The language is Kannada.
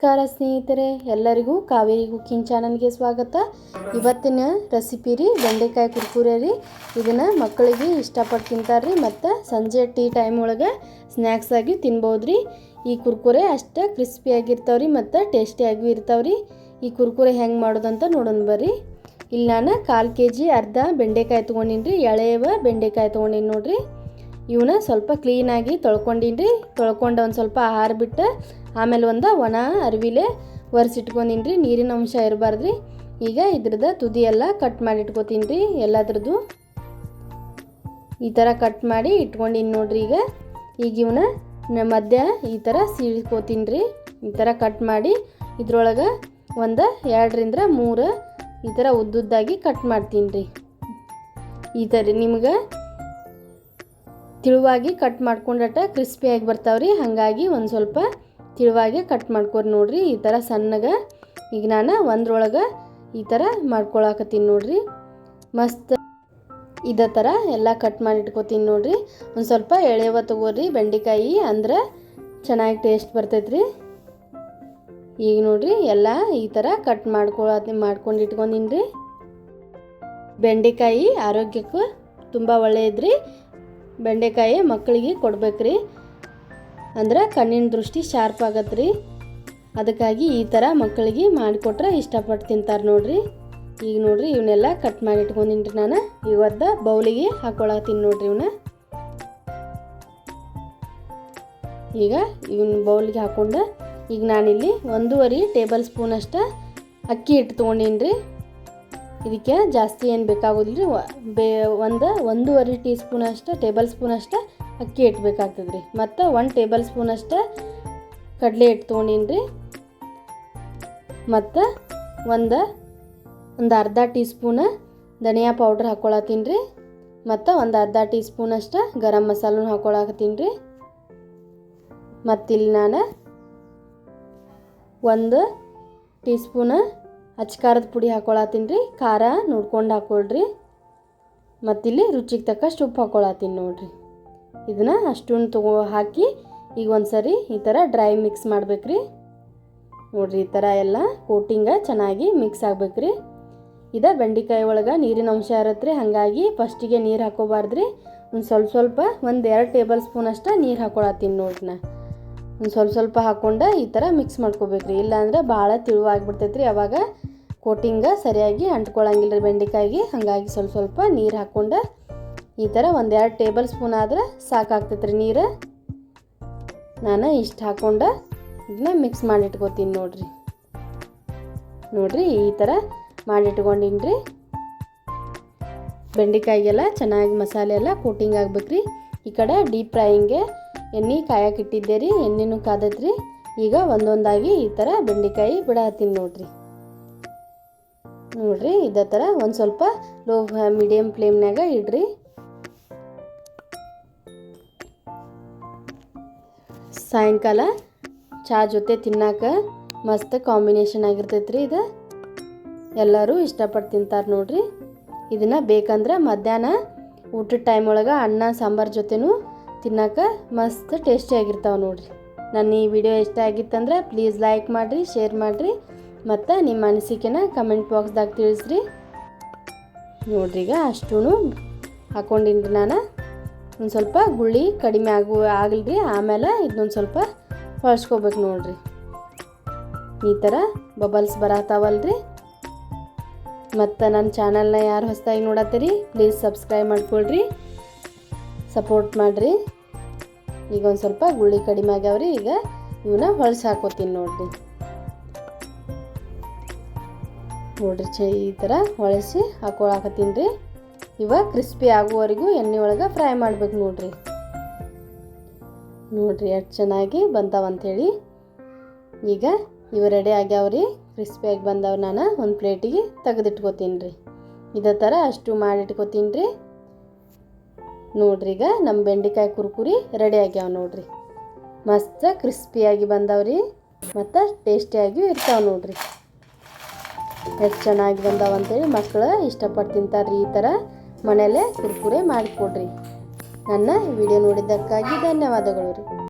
ನಮಸ್ಕಾರ ಸ್ನೇಹಿತರೆ, ಎಲ್ಲರಿಗೂ ಕಾವೇರಿ ಕುಕಿಂಗ್ ಚಾನಲ್ಗೆ ಸ್ವಾಗತ. ಇವತ್ತಿನ ರೆಸಿಪಿ ರೀ ಬೆಂಡೆಕಾಯಿ ಕುರ್ಕುರೆ ರೀ. ಇದನ್ನು ಮಕ್ಕಳಿಗೆ ಇಷ್ಟಪಟ್ಟು ತಿಂತಾರೆ ರೀ, ಮತ್ತು ಸಂಜೆ ಟೀ ಟೈಮ್ ಒಳಗೆ ಸ್ನ್ಯಾಕ್ಸ್ ಆಗಿ ತಿನ್ಬೋದು ರೀ. ಈ ಕುರ್ಕುರೆ ಅಷ್ಟು ಕ್ರಿಸ್ಪಿಯಾಗಿರ್ತಾವೆ ರೀ ಮತ್ತು ಟೇಸ್ಟಿಯಾಗಿಯೂ ಇರ್ತಾವೆ ರೀ. ಈ ಕುರ್ಕುರೆ ಹೆಂಗೆ ಮಾಡೋದಂತ ನೋಡೋಣ ಬರ್ರಿ. ಇಲ್ಲಿ ನಾನು 1/4 kg ಅರ್ಧ ಬೆಂಡೆಕಾಯಿ ತೊಗೊಂಡಿನಿ ರೀ. ಎಳೆಯವ ಬೆಂಡೆಕಾಯಿ ತೊಗೊಂಡಿನಿ ನೋಡಿರಿ. ಇವನ್ನ ಸ್ವಲ್ಪ ಕ್ಲೀನಾಗಿ ತೊಳ್ಕೊಂಡಿನಿ ರೀ. ತೊಳ್ಕೊಂಡು ಒಂದು ಸ್ವಲ್ಪ ಆಹಾರ ಬಿಟ್ಟು ಆಮೇಲೆ ಒಂದು ಒಣ ಅರಿವಿಲೆ ಒರೆಸಿಟ್ಕೊಂಡಿನಿ ರೀ. ನೀರಿನ ಅಂಶ ಇರಬಾರ್ದು ರೀ. ಈಗ ಇದ್ರದ್ದು ತುದಿ ಎಲ್ಲ ಕಟ್ ಮಾಡಿ ಇಟ್ಕೊತೀನಿ ರೀ. ಎಲ್ಲದ್ರದ್ದು ಈ ಥರ ಕಟ್ ಮಾಡಿ ಇಟ್ಕೊಂಡಿನಿ ನೋಡ್ರಿ. ಈಗ ಇವನ್ನ ಮಧ್ಯ ಈ ಥರ ಸೀಳ್ಕೋತೀನಿ ರೀ. ಈ ಥರ ಕಟ್ ಮಾಡಿ ಇದ್ರೊಳಗೆ ಒಂದು 2 ರಿಂದ 3 ಈ ಥರ ಉದ್ದುದ್ದಾಗಿ ಕಟ್ ಮಾಡ್ತೀನಿ ರೀ. ಈ ಥರ ನಿಮ್ಗೆ ತಿಳುವಾಗಿ ಕಟ್ ಮಾಡ್ಕೊಂಡಟ ಕ್ರಿಸ್ಪಿಯಾಗಿ ಬರ್ತಾವ್ರಿ. ಹಾಗಾಗಿ ಒಂದು ಸ್ವಲ್ಪ ತಿಳುವಾಗಿ ಕಟ್ ಮಾಡ್ಕೊರಿ ನೋಡ್ರಿ. ಈ ಥರ ಸಣ್ಣಗೆ ಈಗ ನಾನು ಒಂದ್ರೊಳಗೆ ಈ ಥರ ಮಾಡ್ಕೊಳಕತ್ತೀನಿ ನೋಡ್ರಿ. ಮಸ್ತ್ ಇದೇ ಥರ ಎಲ್ಲ ಕಟ್ ಮಾಡಿ ಇಟ್ಕೊತೀನಿ ನೋಡ್ರಿ. ಒಂದು ಸ್ವಲ್ಪ ಎಳೆವ ತಗೋರಿ ಬೆಂಡೆಕಾಯಿ, ಅಂದ್ರೆ ಚೆನ್ನಾಗಿ ಟೇಸ್ಟ್ ಬರ್ತೈತ್ರಿ. ಈಗ ನೋಡ್ರಿ ಎಲ್ಲ ಈ ಥರ ಕಟ್ ಮಾಡ್ಕೊಂಡು ಇಟ್ಕೊಂಡಿನಿ ರೀ. ಬೆಂಡೆಕಾಯಿ ಆರೋಗ್ಯಕ್ಕೂ ತುಂಬ ಒಳ್ಳೆಯದ್ರಿ. ಬೆಂಡೆಕಾಯಿ ಮಕ್ಕಳಿಗೆ ಕೊಡ್ಬೇಕ್ರಿ, ಅಂದ್ರೆ ಕಣ್ಣಿನ ದೃಷ್ಟಿ ಶಾರ್ಪ್ ಆಗತ್ತೆ ರೀ. ಅದಕ್ಕಾಗಿ ಈ ಥರ ಮಕ್ಕಳಿಗೆ ಮಾಡಿಕೊಟ್ರೆ ಇಷ್ಟಪಟ್ಟು ತಿಂತಾರೆ ನೋಡ್ರಿ. ಈಗ ನೋಡ್ರಿ ಇವನ್ನೆಲ್ಲ ಕಟ್ ಮಾಡಿ ಇಟ್ಕೊಂಡಿನಿ ರೀ. ನಾನು ಇವತ್ತು ಬೌಲಿಗೆ ಹಾಕೊಳತ್ತೀನಿ ನೋಡ್ರಿ. ಈಗ ಇವನ್ನ ಬೌಲಿಗೆ ಹಾಕ್ಕೊಂಡು ಈಗ ನಾನಿಲ್ಲಿ 1.5 ಟೇಬಲ್ ಸ್ಪೂನ್ ಅಷ್ಟು ಅಕ್ಕಿ ಹಿಟ್ಟು ತೊಗೊಂಡಿನಿ ರೀ. ಇದಕ್ಕೆ ಜಾಸ್ತಿ ಏನು ಬೇಕಾಗೋದಿಲ್ಲ ರೀ. 1.5 ಟೀ ಸ್ಪೂನ್ ಅಷ್ಟು ಟೇಬಲ್ ಸ್ಪೂನ್ ಅಷ್ಟು ಅಕ್ಕಿ ಹಿಟ್ಟು ಬೇಕಾಗ್ತದೆ ರೀ. ಮತ್ತು 1 ಟೇಬಲ್ ಸ್ಪೂನ್ ಅಷ್ಟು ಕಡಲೆ ಹಿಟ್ಟು ತೊಗೊಂಡಿನಿ ರೀ. ಮತ್ತು ಒಂದು ಅರ್ಧ ಟೀ ಸ್ಪೂನ್ ಧನಿಯಾ ಪೌಡ್ರ್ ಹಾಕ್ಕೊಳತ್ತೀನಿ ರೀ. ಮತ್ತು ಒಂದು ಅರ್ಧ ಟೀ ಸ್ಪೂನ್ ಅಷ್ಟು ಗರಂ ಮಸಾಲೂ ಹಾಕ್ಕೊಳಕತ್ತೀನಿ ರೀ. ಮತ್ತಿಲ್ಲಿ ನಾನು 1 ಟೀ ಸ್ಪೂನ್ ಅಚ್ಕಾರದ ಪುಡಿ ಹಾಕ್ಕೊಳತ್ತೀನಿ ರೀ. ಖಾರ ನೋಡ್ಕೊಂಡು ಹಾಕ್ಕೊಳ್ರಿ. ಮತ್ತಿಲ್ಲಿ ರುಚಿಗೆ ತಕ್ಕಷ್ಟು ಉಪ್ಪು ಹಾಕ್ಕೊಳತ್ತೀನಿ ನೋಡ್ರಿ. ಇದನ್ನು ಅಷ್ಟನ್ನು ಹಾಕಿ ಈಗ ಒಂದು ಸರಿ ಈ ಥರ ಡ್ರೈ ಮಿಕ್ಸ್ ಮಾಡ್ಬೇಕ್ರಿ. ನೋಡ್ರಿ ಈ ಥರ ಎಲ್ಲ ಕೋಟಿಂಗ ಚೆನ್ನಾಗಿ ಮಿಕ್ಸ್ ಆಗ್ಬೇಕ್ರಿ. ಇದು ಬೆಂಡೆಕಾಯಿ ಒಳಗೆ ನೀರಿನ ಅಂಶ ಇರತ್ತೆ ರೀ. ಹಾಗಾಗಿ ಫಸ್ಟಿಗೆ ನೀರು ಹಾಕೋಬಾರ್ದ್ರಿ. ಒಂದು ಸ್ವಲ್ಪ 1-2 ಟೇಬಲ್ ಸ್ಪೂನ್ ಅಷ್ಟು ನೀರು ಹಾಕ್ಕೊಳತ್ತೀನಿ ನೋಡ್ರಿ. ಒಂದು ಸ್ವಲ್ಪ ಹಾಕ್ಕೊಂಡು ಈ ಥರ ಮಿಕ್ಸ್ ಮಾಡ್ಕೋಬೇಕ್ರಿ. ಇಲ್ಲಾಂದ್ರೆ ಭಾಳ ತಿಳುವಾಗಿಬಿಡ್ತೈತ್ರಿ. ಅವಾಗ ಕೋಟಿಂಗ ಸರಿಯಾಗಿ ಅಂಟ್ಕೊಳಂಗಿಲ್ಲ ರೀ ಬೆಂಡೆಕಾಯಿಗೆ. ಹಾಗಾಗಿ ಸ್ವಲ್ಪ ನೀರು ಹಾಕ್ಕೊಂಡು ಈ ಥರ 1-2 ಟೇಬಲ್ ಸ್ಪೂನ್ ಆದ್ರೆ ಸಾಕಾಗ್ತೈತ್ರಿ ನೀರು. ನಾನು ಇಷ್ಟು ಹಾಕ್ಕೊಂಡು ಇದನ್ನ ಮಿಕ್ಸ್ ಮಾಡಿಟ್ಕೋತೀನಿ ನೋಡ್ರಿ. ಈ ಥರ ಮಾಡಿಟ್ಕೊಂಡಿನಿ ರೀ. ಬೆಂಡೆಕಾಯಿಗೆಲ್ಲ ಚೆನ್ನಾಗಿ ಮಸಾಲೆ ಎಲ್ಲ ಕೋಟಿಂಗ್ ಆಗ್ಬೇಕ್ರಿ. ಈ ಕಡೆ ಡೀಪ್ ಫ್ರೈಯಿಂಗ್ಗೆ ಎಣ್ಣೆ ಕಾಯಕ್ಕಿಟ್ಟಿದ್ದೆ ರೀ. ಎಣ್ಣೆನೂ ಕಾದತ್ರಿ. ಈಗ ಒಂದೊಂದಾಗಿ ಈ ಥರ ಬೆಂಡೆಕಾಯಿ ಬಿಡತ್ತೀನಿ ನೋಡ್ರಿ. ಇದೇ ಥರ ಒಂದು ಸ್ವಲ್ಪ ಲೋ ಮೀಡಿಯಮ್ ಫ್ಲೇಮ್ನಾಗ ಇಡ್ರಿ. ಸಾಯಂಕಾಲ ಚಹಾ ಜೊತೆ ತಿನ್ನಾಕ ಮಸ್ತ್ ಕಾಂಬಿನೇಷನ್ ಆಗಿರ್ತೈತ್ರಿ. ಇದು ಎಲ್ಲರೂ ಇಷ್ಟಪಟ್ಟು ತಿಂತಾರೆ ನೋಡ್ರಿ. ಇದನ್ನು ಬೇಕಂದ್ರೆ ಮಧ್ಯಾಹ್ನ ಊಟದ ಟೈಮ್ ಒಳಗೆ ಅನ್ನ ಸಾಂಬಾರು ಜೊತೆನೂ ತಿನ್ನೋಕೆ ಮಸ್ತ್ ಟೇಸ್ಟಿಯಾಗಿರ್ತಾವೆ ನೋಡ್ರಿ. ನನ್ನ ಈ ವಿಡಿಯೋ ಇಷ್ಟ ಆಗಿತ್ತಂದ್ರೆ ಪ್ಲೀಸ್ ಲೈಕ್ ಮಾಡಿರಿ, ಶೇರ್ ಮಾಡಿರಿ, ಮತ್ತು ನಿಮ್ಮ ಅನಿಸಿಕೆನ ಕಮೆಂಟ್ ಬಾಕ್ಸ್ದಾಗ ತಿಳಿಸ್ರಿ. ನೋಡ್ರಿ ಈಗ ಅಷ್ಟೂ ಹಾಕ್ಕೊಂಡಿನಿ ನಾನು. ಒಂದು ಸ್ವಲ್ಪ ಗುಳ್ಳಿ ಕಡಿಮೆ ಆಗಲ್ರಿ. ಆಮೇಲೆ ಇದನ್ನೊಂದು ಸ್ವಲ್ಪ ಹೊಳ್ಸ್ಕೋಬೇಕು ನೋಡ್ರಿ. ಈ ಥರ ಬಬಲ್ಸ್ ಬರತ್ತಾವಲ್ರಿ. ಮತ್ತು ನನ್ನ ಚಾನಲ್ನ ಯಾರು ಹೊಸದಾಗಿ ನೋಡತ್ತೀರಿ ಪ್ಲೀಸ್ ಸಬ್ಸ್ಕ್ರೈಬ್ ಮಾಡ್ಕೊಳ್ರಿ, ಸಪೋರ್ಟ್ ಮಾಡಿರಿ. ಈಗ ಒಂದು ಸ್ವಲ್ಪ ಗುಳ್ಳಿ ಕಡಿಮೆ ಆಗ್ಯಾವ್ರಿ. ಈಗ ಇವನ್ನ ಹೊಳ್ಸಿ ಹಾಕೋತೀನಿ ನೋಡ್ರಿ. ಈ ಥರ ಹೊಳಸಿ ಹಾಕೊಳಕತ್ತೀನಿ ರೀ. ಇವಾಗ ಕ್ರಿಸ್ಪಿ ಆಗುವವರೆಗೂ ಎಣ್ಣೆ ಒಳಗೆ ಫ್ರೈ ಮಾಡ್ಬೇಕು ನೋಡ್ರಿ. ಎಷ್ಟು ಚೆನ್ನಾಗಿ ಬಂತಾವಂಥೇಳಿ. ಈಗ ಇವು ರೆಡಿ ಆಗ್ಯಾವ್ರಿ, ಕ್ರಿಸ್ಪಿಯಾಗಿ ಬಂದವು. ನಾನು ಒಂದು ಪ್ಲೇಟಿಗೆ ತೆಗೆದಿಟ್ಕೋತೀನಿ ರೀ. ಇದೇ ಥರ ಅಷ್ಟು ಮಾಡಿಟ್ಕೋತೀನಿ ರೀ. ಈಗ ನಮ್ಮ ಬೆಂಡೆಕಾಯಿ ಕುರ್ಕುರಿ ರೆಡಿ ಆಗ್ಯಾವ ನೋಡ್ರಿ. ಮಸ್ತ್ ಕ್ರಿಸ್ಪಿಯಾಗಿ ಬಂದವ್ರಿ ಮತ್ತು ಟೇಸ್ಟಿಯಾಗಿಯೂ ಇರ್ತಾವೆ ನೋಡ್ರಿ. ಎಷ್ಟು ಚೆನ್ನಾಗಿ ಬಂದಾವಂತೇಳಿ ಮಕ್ಕಳು ಇಷ್ಟಪಟ್ಟು ತಿಂತಾರೆ ರೀ. ಈ ಥರ ಮನೆಯಲ್ಲೇ ಕುರ್ಕುರೆ ಮಾಡಿಕೊಡ್ರಿ. ನನ್ನ ವಿಡಿಯೋ ನೋಡಿದ್ದಕ್ಕಾಗಿ ಧನ್ಯವಾದಗಳು ರೀ.